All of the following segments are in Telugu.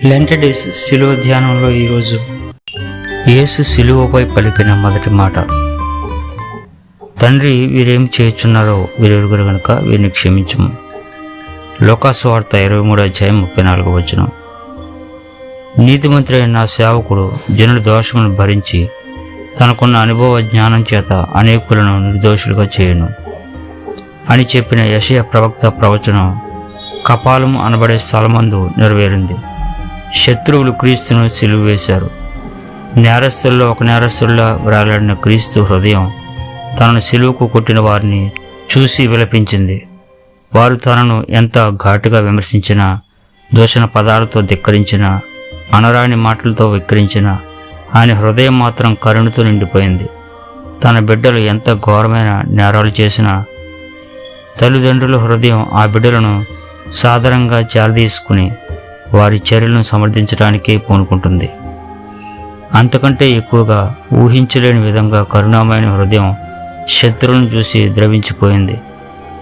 లెంట్ డేస్ శిలువ ధ్యానంలో ఈరోజు యేసు శిలువపై పలికిన మొదటి మాట, తండ్రి వీరేం చేయుచున్నారో వీరెరుగురు గనుక వీరిని క్షమించుము. లోకాసు వార్త 23:34. నీతిమంతుడైన నా సేవకుడు జనుల దోషములను భరించి తనకున్న అనుభవ జ్ఞానం చేత అనేకులను నిర్దోషులుగా చేయును అని చెప్పిన యెషయా ప్రవక్త ప్రవచనం కపాలము అనబడే స్థలమందు నెరవేరింది. శత్రువులు క్రీస్తును సిలువ వేశారు. నేరస్తుల్లో ఒక నేరస్తుల్లా వేలాడిన క్రీస్తు హృదయం తనను సిలువకు కొట్టిన వారిని చూసి విలపించింది. వారు తనను ఎంత ఘాటుగా విమర్శించినా, దూషణ పదాలతో ధిక్కరించినా, అనరాని మాటలతో విక్రించినా ఆయన హృదయం మాత్రం కరుణతో నిండిపోయింది. తన బిడ్డలు ఎంత ఘోరమైన నేరాలు చేసినా తల్లిదండ్రుల హృదయం ఆ బిడ్డలను సాధారణంగా చేరదీసుకుని వారి చర్యలను సమర్థించడానికే పూనుకుంటుంది. అంతకంటే ఎక్కువగా ఊహించలేని విధంగా కరుణామైన హృదయం శత్రువులను చూసి ద్రవించిపోయింది.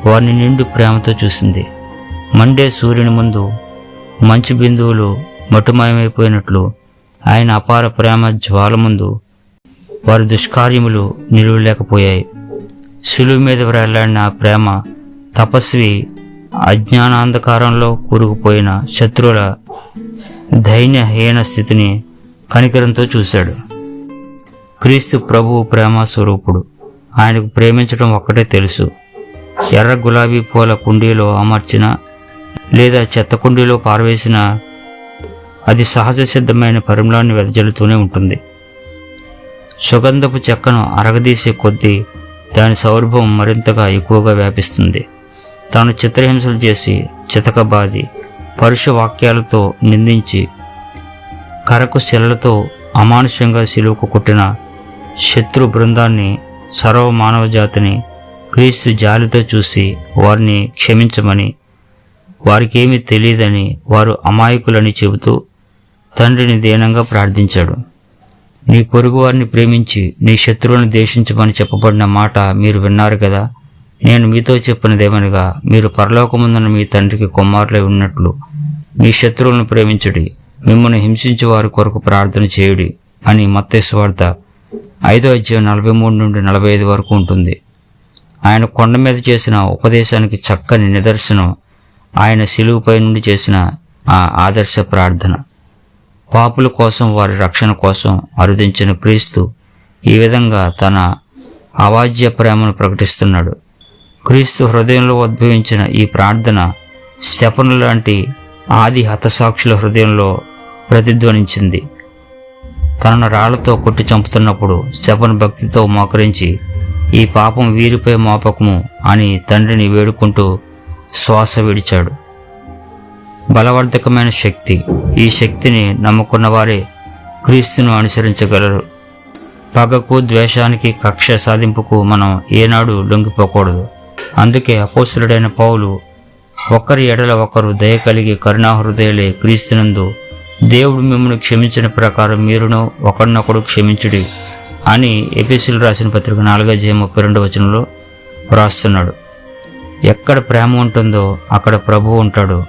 వారిని నిండు ప్రేమతో చూసింది. మండే సూర్యుని ముందు మంచు బిందువులు మటుమాయమైపోయినట్లు ఆయన అపార ప్రేమ జ్వాల ముందు వారి దుష్కార్యములు నిలువలేకపోయాయి. సిలువ మీద వేలాడిన ప్రేమ తపస్వి అజ్ఞానాంధకారంలో కూరుకుపోయిన శత్రువుల దైన్యహీన స్థితిని కనికరంతో చూశాడు. క్రీస్తు ప్రభువు ప్రేమ స్వరూపుడు. ఆయనకు ప్రేమించడం ఒక్కటే తెలుసు. ఎర్ర గులాబీ పూల కుండీలో అమర్చిన లేదా చెత్త కుండీలో పారవేసిన అది సహజ సిద్ధమైన పరిమళాన్ని వెదజల్లుతూనే ఉంటుంది. సుగంధపు చెక్కను అరగదీసే కొద్దీ దాని సౌరభం మరింతగా ఎక్కువగా వ్యాపిస్తుంది. తాను చిత్రహింసలు చేసి చితకబాది పరుష వాక్యాలతో నిందించి కరకు శిలలతో అమానుష్యంగా సిలువకు కొట్టిన శత్రు బృందాన్ని, సర్వ మానవ జాతిని క్రీస్తు జాలితో చూసి వారిని క్షమించమని, వారికేమీ తెలియదని, వారు అమాయకులని చెబుతూ తండ్రిని దీనంగా ప్రార్థించాడు. నీ పొరుగు వారిని ప్రేమించి నీ శత్రువులను ద్వేషించమని చెప్పబడిన మాట మీరు విన్నారు కదా. నేను మీతో చెప్పినదేమనగా, మీరు పరలోకముందున మీ తండ్రికి కుమారులై ఉన్నట్లు మీ శత్రువులను ప్రేమించుడి, మిమ్మల్ని హింసించే వారి కొరకు ప్రార్థన చేయుడి అని మత్తయి సువార్త 5:43-45 వరకు ఉంటుంది. ఆయన కొండ మీద చేసిన ఉపదేశానికి చక్కని నిదర్శనం ఆయన శిలువపై నుండి చేసిన ఆ ఆదర్శ ప్రార్థన. పాపుల కోసం, వారి రక్షణ కోసం అరుదించిన క్రీస్తు ఈ విధంగా తన అవాజ్య ప్రేమను ప్రకటిస్తున్నాడు. క్రీస్తు హృదయంలో ఉద్భవించిన ఈ ప్రార్థన స్టెఫను లాంటి ఆది హతసాక్షుల హృదయంలో ప్రతిధ్వనించింది. తనను రాళ్లతో కొట్టి చంపుతున్నప్పుడు స్టెఫను భక్తితో మోకరించి, ఈ పాపం వీరిపై మోపకము అని తండ్రిని వేడుకుంటూ శ్వాస విడిచాడు. బలవర్ధకమైన శక్తి. ఈ శక్తిని నమ్ముకున్న వారే క్రీస్తును అనుసరించగలరు. పగకు, ద్వేషానికి, కక్ష సాధింపుకు మనం ఏనాడు లొంగిపోకూడదు. అందుకే అపోస్తలుడైన పౌలు, ఒకరి ఎడల ఒకరు దయ కలిగి కరుణాహృదయులే క్రీస్తునందు దేవుడు మిమ్మల్ని క్షమించిన ప్రకారం మీరును ఒకరినొకడు క్షమించుడి అని ఎఫెసీయులకు రాసిన పత్రిక 4:32 వ్రాస్తున్నాడు. ఎక్కడ ప్రేమ ఉంటుందో అక్కడ ప్రభువు ఉంటాడు.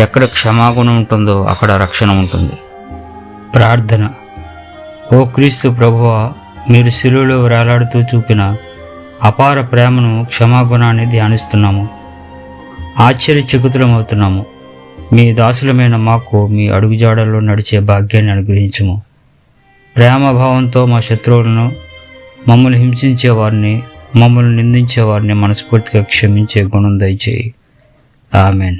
ఎక్కడ క్షమాగుణం ఉంటుందో అక్కడ రక్షణ ఉంటుంది. ప్రార్థన. ఓ క్రీస్తు ప్రభువా, మీరు శిలువలో వేలాడుతూ చూపిన అపార ప్రేమను, క్షమాగుణాన్ని ధ్యానిస్తున్నాము. ఆశ్చర్యచకితులమవుతున్నాము. మీ దాసులమైన మాకు మీ అడుగుజాడల్లో నడిచే భాగ్యాన్ని అనుగ్రహించుము. ప్రేమభావంతో మా శత్రువులను, మమ్మల్ని హింసించేవారిని, మమ్మల్ని నిందించేవారిని మనస్ఫూర్తిగా క్షమించే గుణం దయచేయి. ఆమెన్.